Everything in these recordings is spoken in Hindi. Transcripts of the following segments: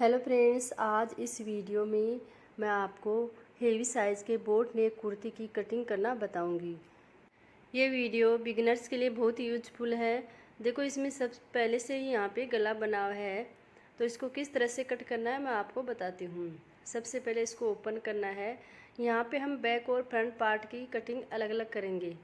हेलो फ्रेंड्स, आज इस वीडियो में मैं आपको हेवी साइज़ के बोट नेक कुर्ती की कटिंग करना बताऊंगी। ये वीडियो बिगिनर्स के लिए बहुत ही यूजफुल है। देखो, इसमें सब पहले से ही यहाँ पे गला बना हुआ है, तो इसको किस तरह से कट करना है मैं आपको बताती हूँ। सबसे पहले इसको ओपन करना है। यहाँ पे हम बैक और फ्रंट पार्ट की कटिंग अलग अलग करेंगे।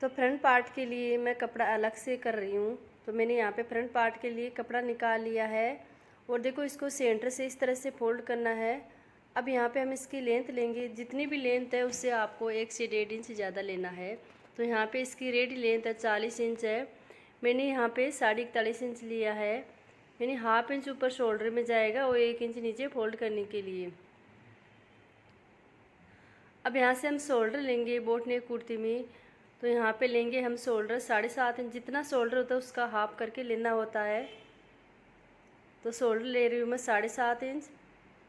तो फ्रंट पार्ट के लिए मैं कपड़ा अलग से कर रही हूँ। तो मैंने यहाँ पे फ्रंट पार्ट के लिए कपड़ा निकाल लिया है और देखो, इसको सेंटर से इस तरह से फोल्ड करना है। अब यहाँ पे हम इसकी लेंथ लेंगे, जितनी भी लेंथ है उससे आपको 1 से 1.5 इंच ज़्यादा लेना है। तो यहाँ पे इसकी रेडी लेंथ है 40 इंच है। मैंने यहाँ पे 41.5 इंच लिया है, यानी हाफ इंच ऊपर शोल्डर में जाएगा और 1 इंच नीचे फोल्ड करने के लिए। अब यहाँ से हम शोल्डर लेंगे बोट नेक कुर्ती में। तो यहाँ पे लेंगे हम शोल्डर 7.5 इंच, जितना शोल्डर होता है उसका हाफ करके लेना होता है। तो शोल्डर ले रही हूँ मैं 7.5 इंच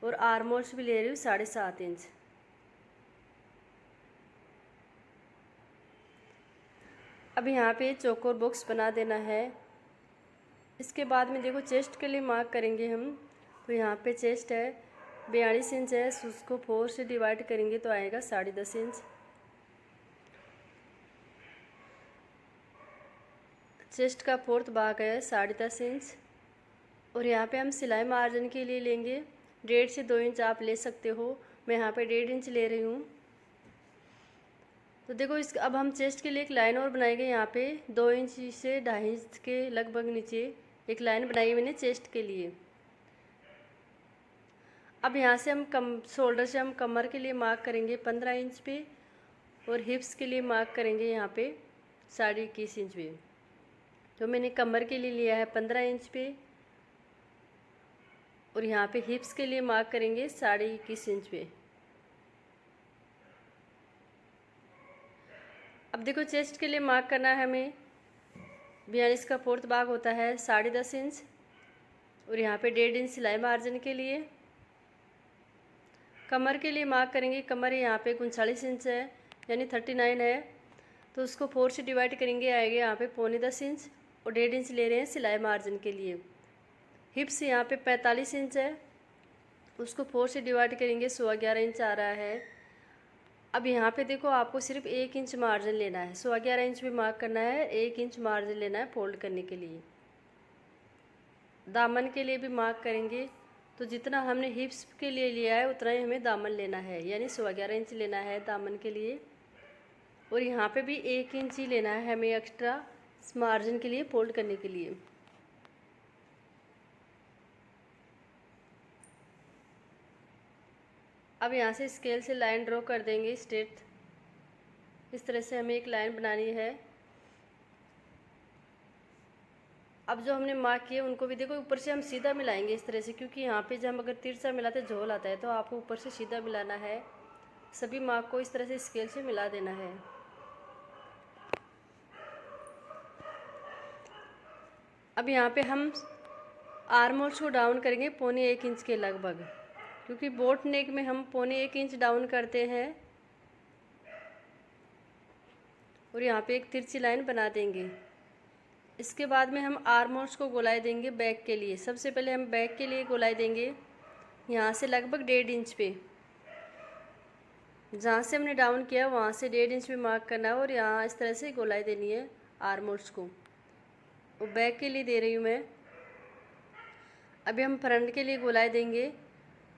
और आर्म होल्स भी ले रही हूँ 7.5 इंच। अब यहाँ पे चौकोर बॉक्स बना देना है। इसके बाद में देखो, चेस्ट के लिए मार्क करेंगे हम। तो यहाँ पे चेस्ट है 42 इंच है, उसको 4 से डिवाइड करेंगे तो आएगा 10.5 इंच। चेस्ट का फोर्थ भाग है 10.5 इंच। और यहाँ पे हम सिलाई मार्जिन के लिए लेंगे 1.5 से 2 इंच, आप ले सकते हो। मैं यहाँ पे 1.5 इंच ले रही हूँ। तो देखो, इस अब हम चेस्ट के लिए एक लाइन और बनाएंगे। यहाँ पे 2 इंच से 2.5 इंच के लगभग नीचे एक लाइन बनाई मैंने चेस्ट के लिए। अब यहाँ से हम शोल्डर से हम कमर के लिए मार्क करेंगे 15 इंच पे और हिप्स के लिए मार्क करेंगे यहाँ पे 21.5 इंच पे। तो मैंने कमर के लिए लिया है 15 इंच पे और यहाँ पे हिप्स के लिए मार्क करेंगे 21.5 इंच पे। अब देखो, चेस्ट के लिए मार्क करना है हमें 42 का फोर्थ भाग होता है 10.5 इंच और यहाँ पे 1.5 इंच सिलाई मार्जिन के लिए। कमर के लिए मार्क करेंगे, कमर यहाँ पे 39 इंच है, यानी 39 है। तो उसको 4 से डिवाइड करेंगे, आएगा यहाँ पे 9.25 इंच और 1.5 इंच ले रहे हैं सिलाई मार्जिन के लिए। हिप्स यहाँ पे 45 इंच है, उसको 4 से डिवाइड करेंगे 11.25 इंच आ रहा है। अब यहाँ पे देखो, आपको सिर्फ 1 इंच मार्जिन लेना है, 11.25 इंच भी मार्क करना है, 1 इंच मार्जिन लेना है फोल्ड करने के लिए। दामन के लिए भी मार्क करेंगे, तो जितना हमने हिप्स के लिए लिया है उतना ही हमें दामन लेना है, यानी 11.25 इंच लेना है दामन के लिए। और यहाँ पे भी 1 इंच ही लेना है हमें एक्स्ट्रा मार्जिन के लिए फोल्ड करने के लिए। अब यहाँ से स्केल से लाइन ड्रॉ कर देंगे स्ट्रेट। इस तरह से हमें एक लाइन बनानी है। अब जो हमने मार्क किए उनको भी देखो, ऊपर से हम सीधा मिलाएंगे इस तरह से, क्योंकि यहाँ पे जब हम अगर तिरछा मिलाते झोल आता है, तो आपको ऊपर से सीधा मिलाना है। सभी मार्क को इस तरह से स्केल से मिला देना है। अब यहाँ पे हम आर्म होल्स को डाउन करेंगे 1.25 इंच के लगभग, क्योंकि बोट नेक में हम 1.25 इंच डाउन करते हैं। और यहाँ पे एक तिरछी लाइन बना देंगे। इसके बाद में हम आर्म होल्स को गोलाई देंगे बैक के लिए। सबसे पहले हम बैक के लिए गोलाई देंगे यहाँ से लगभग 1.5 इंच पे। जहाँ से हमने डाउन किया वहाँ से 1.5 इंच पे मार्क करना है और यहाँ इस तरह से गोलाई देनी है आर्म होल्स को। और बैक के लिए दे रही हूँ मैं। अभी हम फ्रंट के लिए गोलाई देंगे।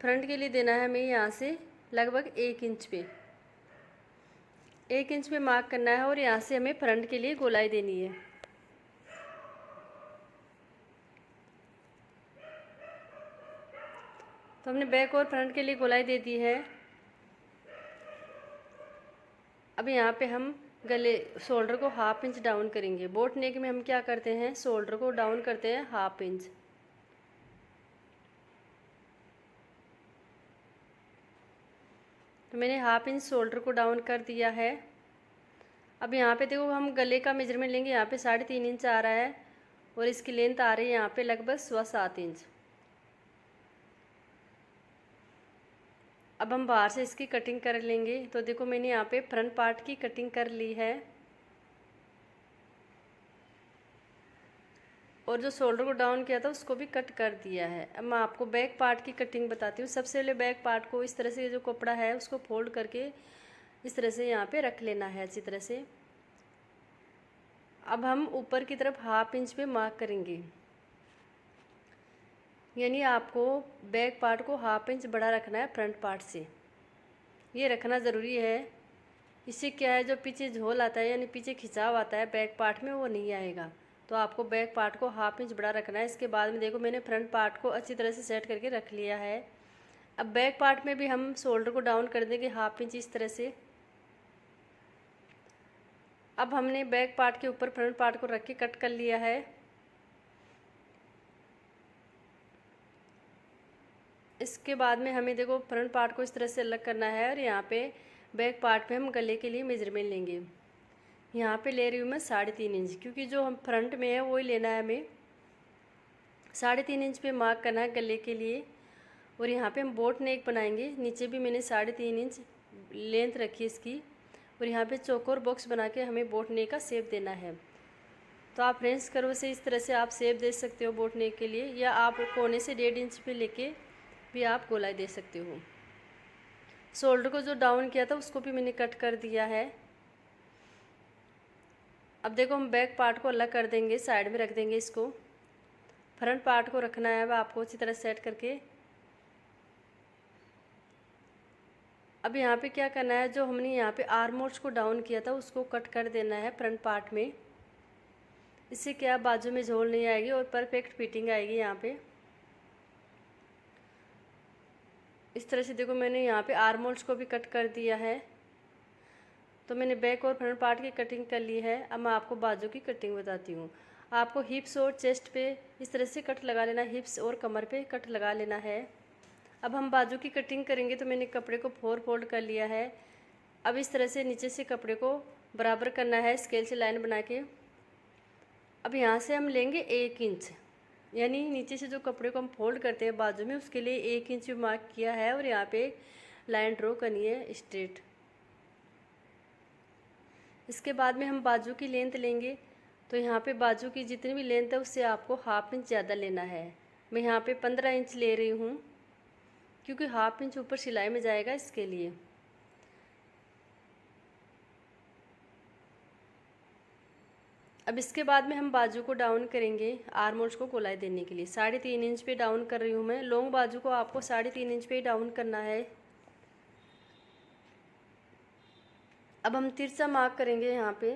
फ्रंट के लिए देना है हमें यहाँ से लगभग 1 इंच पे, 1 इंच पे मार्क करना है और यहाँ से हमें फ्रंट के लिए गोलाई देनी है। तो हमने बैक और फ्रंट के लिए गोलाई दे दी है। अब यहाँ पे हम गले शोल्डर को हाफ इंच डाउन करेंगे। बोट नेक में हम क्या करते हैं, शोल्डर को डाउन करते हैं हाफ इंच। तो मैंने हाफ इंच शोल्डर को डाउन कर दिया है। अब यहाँ पे देखो, हम गले का मेजरमेंट लेंगे। यहाँ पे 3.5 इंच आ रहा है और इसकी लेंथ आ रही है यहाँ पे लगभग 7.25 इंच। अब हम बाहर से इसकी कटिंग कर लेंगे। तो देखो, मैंने यहाँ पे फ्रंट पार्ट की कटिंग कर ली है और जो शोल्डर को डाउन किया था उसको भी कट कर दिया है। अब मैं आपको बैक पार्ट की कटिंग बताती हूँ। सबसे पहले बैक पार्ट को इस तरह से जो कपड़ा है उसको फोल्ड करके इस तरह से यहाँ पे रख लेना है अच्छी तरह से। अब हम ऊपर की तरफ 1/2 इंच पे मार्क करेंगे, यानी आपको बैक पार्ट को 1/2 इंच बड़ा रखना है फ्रंट पार्ट से। ये रखना ज़रूरी है। इससे क्या है, जो पीछे झोल आता है यानी पीछे खिंचाव आता है बैक पार्ट में, वो नहीं आएगा। तो आपको बैक पार्ट को 1/2 इंच बड़ा रखना है। इसके बाद में देखो मैंने फ्रंट पार्ट को अच्छी तरह से सेट करके रख लिया है। अब बैक पार्ट में भी हम शोल्डर को डाउन कर देंगे 1/2 इंच इस तरह से। अब हमने बैक पार्ट के ऊपर फ्रंट पार्ट को रख के कट कर लिया है। इसके बाद में हमें देखो फ्रंट पार्ट को इस तरह से अलग करना है और यहाँ पे बैक पार्ट पे हम गले के लिए मेजरमेंट लेंगे। यहाँ पे ले रही हूँ मैं 3.5 इंच, क्योंकि जो हम फ्रंट में है वही लेना है हमें। 3.5 इंच पे मार्क करना है गले के लिए। और यहाँ पे हम बोट नेक बनाएंगे। नीचे भी मैंने 3.5 इंच लेंथ रखी है इसकी। और यहाँ पे चौकोर बॉक्स बना के हमें बोट नेक का शेप देना है। तो आप फ्रेंच कर्व से इस तरह से आप शेप दे सकते हो बोट नेक के लिए, या आप कोने से 1.5 इंच पे लेके भी आप गोलाई दे सकते हो। शोल्डर को जो डाउन किया था उसको भी मैंने कट कर दिया है। अब देखो हम बैक पार्ट को अलग कर देंगे, साइड में रख देंगे इसको। फ्रंट पार्ट को रखना है अब आपको अच्छी तरह सेट करके। अब यहाँ पे क्या करना है, जो हमने यहाँ पे आर्म होल्स को डाउन किया था उसको कट कर देना है फ्रंट पार्ट में। इससे क्या बाजू में झोल नहीं आएगी और परफेक्ट फिटिंग आएगी यहाँ पे। इस तरह से देखो मैंने यहाँ पे आर्म होल्स को भी कट कर दिया है। तो मैंने बैक और फ्रंट पार्ट की कटिंग कर ली है। अब मैं आपको बाजू की कटिंग बताती हूँ। आपको हिप्स और चेस्ट पे इस तरह से कट लगा लेना, हिप्स और कमर पे कट लगा लेना है। अब हम बाजू की कटिंग करेंगे। तो मैंने कपड़े को 4 फोल्ड कर लिया है। अब इस तरह से नीचे से कपड़े को बराबर करना है स्केल से लाइन बना के। अब यहाँ से हम लेंगे 1 इंच, यानी नीचे से जो कपड़े को हम फोल्ड करते हैं बाजू में उसके लिए 1 इंच मार्क किया है। और यहाँ पे लाइन ड्रॉ करनी है स्ट्रेट। इसके बाद में हम बाजू की लेंथ लेंगे। तो यहाँ पे बाजू की जितनी भी लेंथ है उससे आपको 1/2 इंच ज़्यादा लेना है। मैं यहाँ पे 15 इंच ले रही हूँ, क्योंकि 1/2 इंच ऊपर सिलाई में जाएगा इसके लिए। अब इसके बाद में हम बाजू को डाउन करेंगे आर्म होल्स को गोलाई देने के लिए। 3.5 इंच पे डाउन कर रही हूँ मैं। लॉन्ग बाजू को आपको 3.5 इंच पे ही डाउन करना है। अब हम तिरछा मार्क करेंगे यहाँ पे।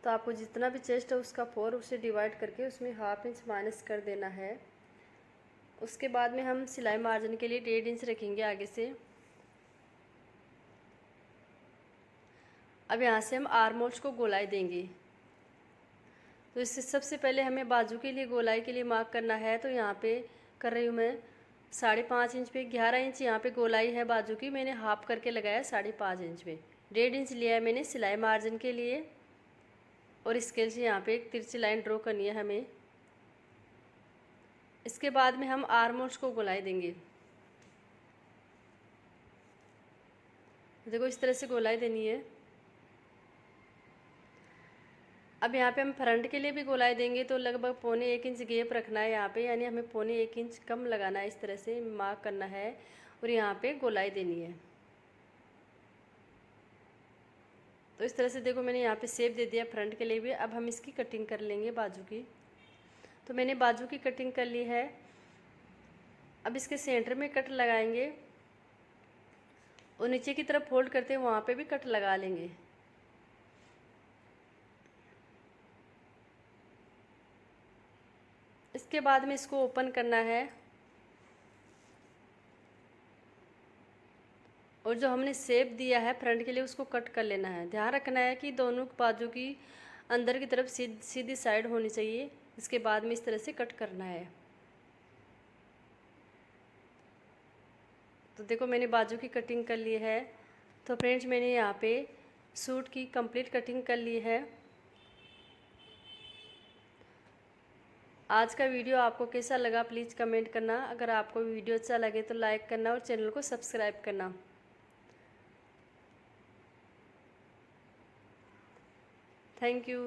तो आपको जितना भी चेस्ट है उसका 4 उसे डिवाइड करके उसमें 1/2 इंच माइनस कर देना है। उसके बाद में हम सिलाई मार्जिन के लिए 1.5 इंच रखेंगे आगे से। अब यहाँ से हम आर्म होल्स को गोलाई देंगे। तो इससे सबसे पहले हमें बाजू के लिए गोलाई के लिए मार्क करना है। तो यहाँ पे कर रही हूँ मैं 5.5 इंच पे। 11 इंच यहाँ पे गोलाई है बाजू की, मैंने हाफ करके लगाया 5.5 इंच पे। 1.5 इंच लिया है मैंने सिलाई मार्जिन के लिए। और स्केल से यहाँ पे एक तिरछी लाइन ड्रॉ करनी है हमें। इसके बाद में हम आर्म होल्स को गोलाई देंगे। देखो इस तरह से गोलाई देनी है। अब यहाँ पे हम फ्रंट के लिए भी गोलाई देंगे। तो लगभग 1.25 इंच गैप रखना है यहाँ पे, यानी हमें 1.25 इंच कम लगाना है। इस तरह से मार्क करना है और यहाँ पे गोलाई देनी है। तो इस तरह से देखो मैंने यहाँ पे शेप दे दिया फ्रंट के लिए भी। अब हम इसकी कटिंग कर लेंगे बाजू की। तो मैंने बाजू की कटिंग कर ली है। अब इसके सेंटर में कट लगाएंगे और नीचे की तरफ फोल्ड करते हैं वहाँ पे भी कट लगा लेंगे। इसके बाद में इसको ओपन करना है और जो हमने शेप दिया है फ्रंट के लिए उसको कट कर लेना है। ध्यान रखना है कि दोनों बाजू की अंदर की तरफ सीधी साइड होनी चाहिए। इसके बाद में इस तरह से कट करना है। तो देखो मैंने बाजू की कटिंग कर ली है। तो फ्रेंड्स मैंने यहाँ पे सूट की कंप्लीट कटिंग कर ली है। आज का वीडियो आपको कैसा लगा प्लीज़ कमेंट करना। अगर आपको वीडियो अच्छा लगे तो लाइक करना और चैनल को सब्सक्राइब करना। Thank you.